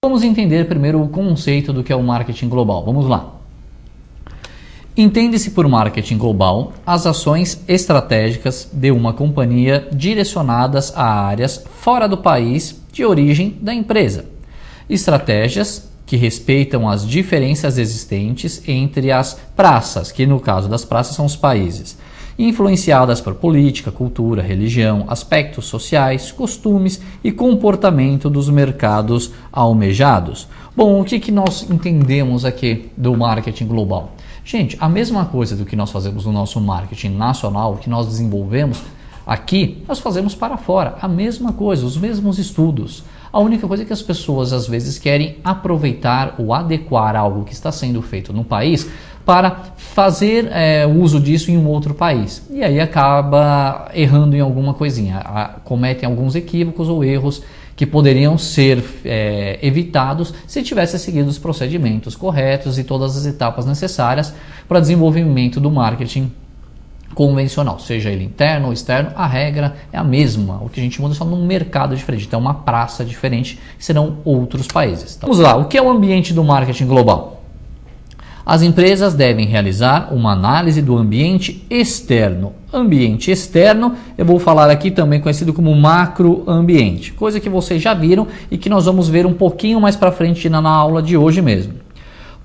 Vamos entender primeiro o conceito do que é o marketing global. Vamos lá. Entende-se por marketing global as ações estratégicas de uma companhia direcionadas a áreas fora do país de origem da empresa. Estratégias que respeitam as diferenças existentes entre as praças, que no caso das praças são os países, influenciadas por política, cultura, religião, aspectos sociais, costumes e comportamento dos mercados almejados. Bom, o que nós entendemos aqui do marketing global? Gente, a mesma coisa do que nós fazemos no nosso marketing nacional, que nós desenvolvemos aqui, nós fazemos para fora. A mesma coisa, os mesmos estudos. A única coisa é que as pessoas às vezes querem aproveitar ou adequar algo que está sendo feito no país para fazer uso disso em um outro país. E aí acaba errando em alguma coisinha, cometem alguns equívocos ou erros que poderiam ser evitados se tivesse seguido os procedimentos corretos e todas as etapas necessárias para desenvolvimento do marketing convencional, seja ele interno ou externo, a regra é a mesma. O que a gente muda é só num mercado diferente, então uma praça diferente, que serão outros países. Então, vamos lá, o que é o ambiente do marketing global? As empresas devem realizar uma análise do ambiente externo. Ambiente externo, eu vou falar aqui também conhecido como macroambiente, coisa que vocês já viram e que nós vamos ver um pouquinho mais para frente na aula de hoje mesmo.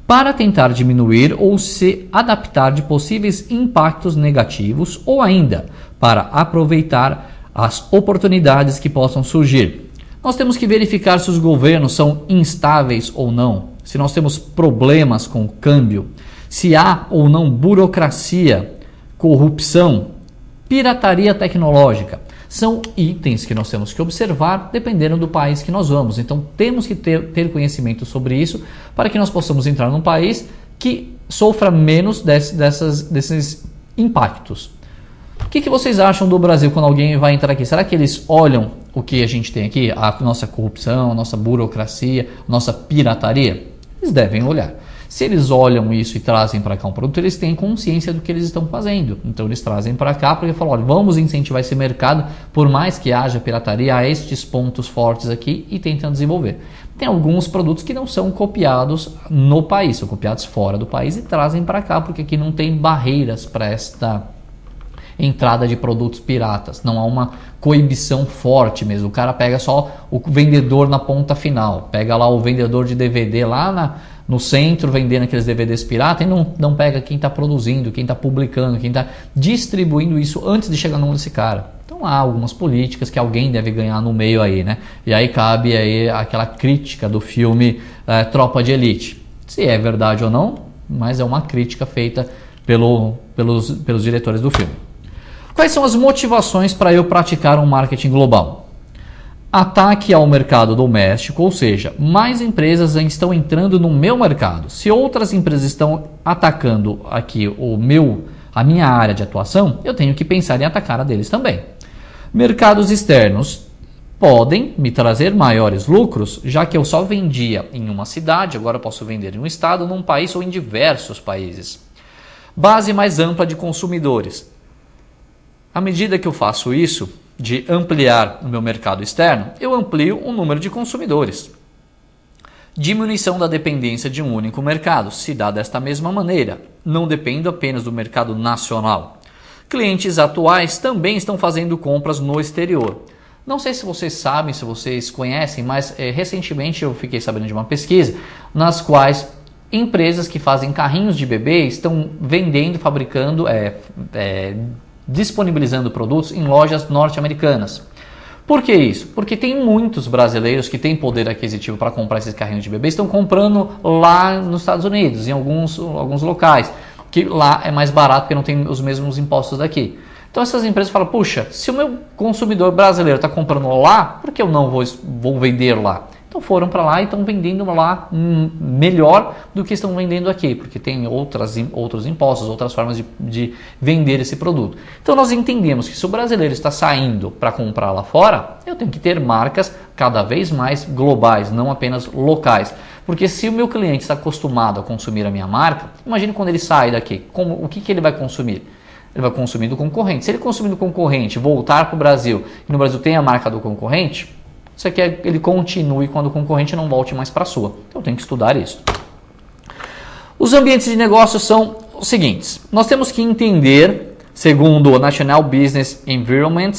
Para tentar diminuir ou se adaptar de possíveis impactos negativos ou ainda para aproveitar as oportunidades que possam surgir. Nós temos que verificar se os governos são instáveis ou não, se nós temos problemas com o câmbio, se há ou não burocracia, corrupção, pirataria tecnológica. São itens que nós temos que observar dependendo do país que nós vamos. Então temos que ter conhecimento sobre isso para que nós possamos entrar num país que sofra menos desses impactos. O que vocês acham do Brasil quando alguém vai entrar aqui? Será que eles olham o que a gente tem aqui? A nossa corrupção, a nossa burocracia, a nossa pirataria? Eles devem olhar. Se eles olham isso e trazem para cá um produto, eles têm consciência do que eles estão fazendo. Então eles trazem para cá porque falam, olha, vamos incentivar esse mercado, por mais que haja pirataria, a estes pontos fortes aqui e tentam desenvolver. Tem alguns produtos que não são copiados no país, são copiados fora do país e trazem para cá, porque aqui não tem barreiras para esta entrada de produtos piratas. Não há uma coibição forte mesmo. O cara pega só o vendedor na ponta final, pega lá o vendedor de DVD lá no centro vendendo aqueles DVDs pirata e não pega quem está produzindo, quem está publicando, quem está distribuindo isso antes de chegar no mão desse cara. Então há algumas políticas que alguém deve ganhar no meio aí, né? E aí cabe aí aquela crítica do filme Tropa de Elite. Se é verdade ou não, mas é uma crítica feita pelos diretores do filme. Quais são as motivações para eu praticar um marketing global? Ataque ao mercado doméstico, ou seja, mais empresas estão entrando no meu mercado. Se outras empresas estão atacando aqui a minha área de atuação, eu tenho que pensar em atacar a deles também. Mercados externos podem me trazer maiores lucros, já que eu só vendia em uma cidade, agora eu posso vender em um estado, num país ou em diversos países. Base mais ampla de consumidores. À medida que eu faço isso, de ampliar o meu mercado externo, eu amplio o número de consumidores. Diminuição da dependência de um único mercado se dá desta mesma maneira. Não dependo apenas do mercado nacional. Clientes atuais também estão fazendo compras no exterior. Não sei se vocês sabem, se vocês conhecem, mas recentemente eu fiquei sabendo de uma pesquisa nas quais empresas que fazem carrinhos de bebê estão vendendo, fabricando, disponibilizando produtos em lojas norte-americanas. Por que isso? Porque tem muitos brasileiros que têm poder aquisitivo para comprar esses carrinhos de bebê, estão comprando lá nos Estados Unidos, em alguns locais, que lá é mais barato porque não tem os mesmos impostos daqui. Então essas empresas falam, puxa, se o meu consumidor brasileiro está comprando lá, por que eu não vou vender lá? Então foram para lá e estão vendendo lá melhor do que estão vendendo aqui, porque tem outros impostos, outras formas de vender esse produto. Então nós entendemos que se o brasileiro está saindo para comprar lá fora, eu tenho que ter marcas cada vez mais globais, não apenas locais. Porque se o meu cliente está acostumado a consumir a minha marca, imagine quando ele sai daqui, o que ele vai consumir? Ele vai consumir do concorrente. Se ele consumir do concorrente, voltar para o Brasil e no Brasil tem a marca do concorrente, você quer que ele continue quando o concorrente não volte mais para a sua. Então tem que estudar isso. Os ambientes de negócio são os seguintes. Nós temos que entender, segundo o National Business Environment,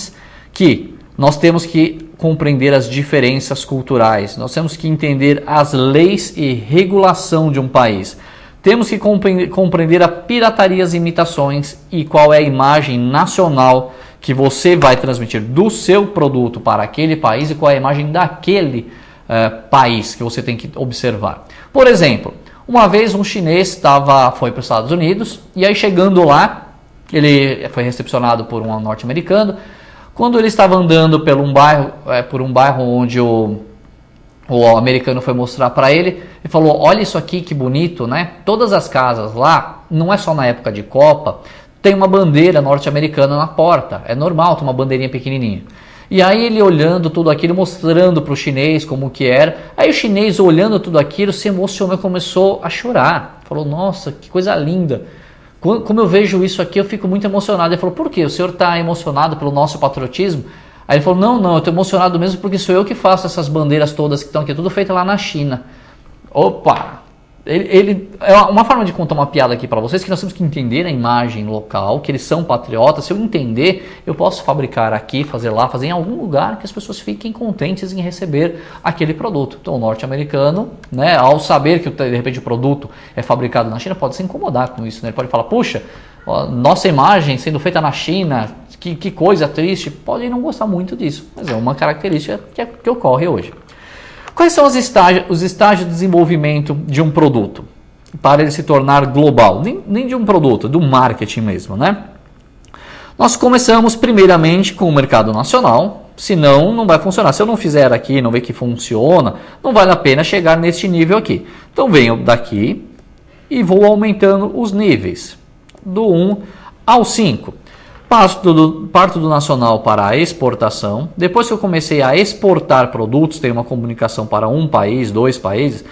que nós temos que compreender as diferenças culturais. Nós temos que entender as leis e regulação de um país. Temos que compreender a pirataria, as imitações e qual é a imagem nacional que você vai transmitir do seu produto para aquele país e qual é a imagem daquele país que você tem que observar. Por exemplo, uma vez um chinês foi para os Estados Unidos e aí chegando lá, ele foi recepcionado por um norte-americano. Quando ele estava andando por um bairro onde o americano foi mostrar para ele, ele falou, olha isso aqui que bonito, né? Todas as casas lá, não é só na época de Copa, tem uma bandeira norte-americana na porta. É normal ter uma bandeirinha pequenininha. E aí ele olhando tudo aquilo, mostrando para o chinês como que era. Aí o chinês olhando tudo aquilo, se emocionou e começou a chorar. Falou, nossa, que coisa linda. Como eu vejo isso aqui, eu fico muito emocionado. Ele falou, por quê? O senhor está emocionado pelo nosso patriotismo? Aí ele falou, não, eu estou emocionado mesmo porque sou eu que faço essas bandeiras todas que estão aqui, tudo feito lá na China. Opa! É uma forma de contar uma piada aqui para vocês, que nós temos que entender a imagem local, que eles são patriotas. Se eu entender, eu posso fabricar aqui, fazer lá, fazer em algum lugar que as pessoas fiquem contentes em receber aquele produto. Então o norte-americano, né, ao saber que de repente o produto é fabricado na China, pode se incomodar com isso, né? Ele pode falar, puxa, nossa imagem sendo feita na China, que coisa triste, pode não gostar muito disso, mas é uma característica que ocorre hoje. Quais são os estágios de desenvolvimento de um produto para ele se tornar global? Nem de um produto, do marketing mesmo, né? Nós começamos primeiramente com o mercado nacional, senão não vai funcionar. Se eu não fizer aqui, não ver que funciona, não vale a pena chegar neste nível aqui. Então venho daqui e vou aumentando os níveis, do 1 ao 5. Parto do nacional para a exportação. Depois que eu comecei a exportar produtos, tem uma comunicação para um país, 2 países,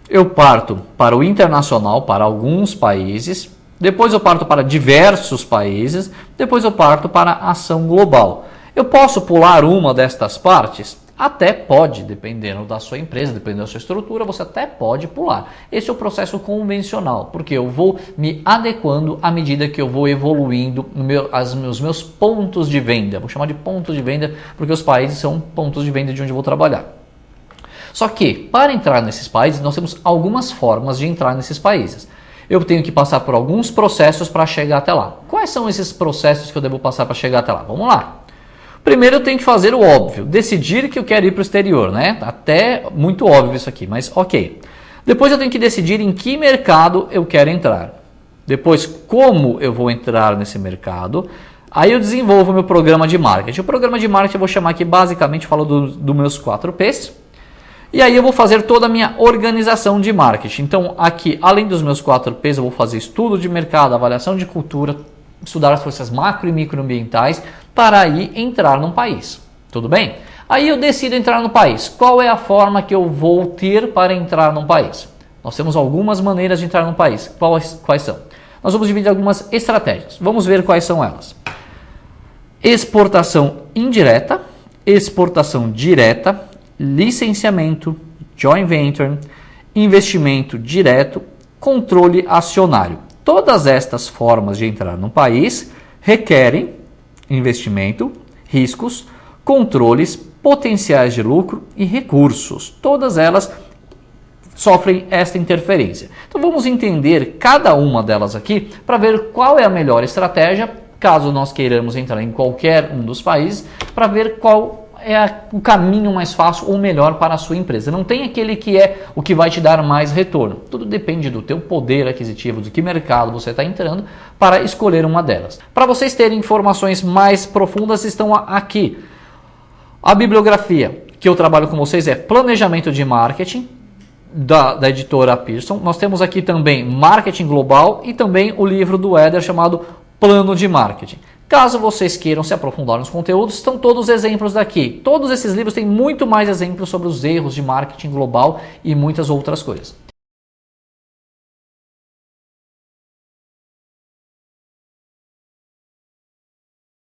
eu parto para o internacional, para alguns países. Depois eu parto para diversos países. Depois eu parto para a ação global. Eu posso pular uma destas partes? Até pode, dependendo da sua empresa, dependendo da sua estrutura, você até pode pular. Esse é o processo convencional, porque eu vou me adequando à medida que eu vou evoluindo os meus pontos de venda. Vou chamar de pontos de venda, porque os países são pontos de venda de onde eu vou trabalhar. Só que, para entrar nesses países, nós temos algumas formas de entrar nesses países. Eu tenho que passar por alguns processos para chegar até lá. Quais são esses processos que eu devo passar para chegar até lá? Vamos lá. Primeiro eu tenho que fazer o óbvio, decidir que eu quero ir para o exterior, né? Até muito óbvio isso aqui, mas ok. Depois eu tenho que decidir em que mercado eu quero entrar. Depois, como eu vou entrar nesse mercado. Aí eu desenvolvo o meu programa de marketing. O programa de marketing eu vou chamar aqui, basicamente, falo dos meus 4 P's. E aí eu vou fazer toda a minha organização de marketing. Então aqui, além dos meus 4 P's, eu vou fazer estudo de mercado, avaliação de cultura, estudar as forças macro e microambientais para aí entrar num país. Tudo bem? Aí eu decido entrar no país. Qual é a forma que eu vou ter para entrar num país? Nós temos algumas maneiras de entrar num país. Quais são? Nós vamos dividir algumas estratégias. Vamos ver quais são elas. Exportação indireta, exportação direta, licenciamento, joint venture, investimento direto, controle acionário. Todas estas formas de entrar no país requerem investimento, riscos, controles, potenciais de lucro e recursos. Todas elas sofrem esta interferência. Então vamos entender cada uma delas aqui para ver qual é a melhor estratégia, caso nós queiramos entrar em qualquer um dos países, para ver qual é o caminho mais fácil ou melhor para a sua empresa. Não tem aquele que é o que vai te dar mais retorno. Tudo depende do teu poder aquisitivo, de que mercado você está entrando para escolher uma delas. Para vocês terem informações mais profundas, estão aqui. A bibliografia que eu trabalho com vocês é Planejamento de Marketing, da editora Pearson. Nós temos aqui também Marketing Global e também o livro do Éder chamado Plano de Marketing. Caso vocês queiram se aprofundar nos conteúdos, estão todos os exemplos daqui. Todos esses livros têm muito mais exemplos sobre os erros de marketing global e muitas outras coisas.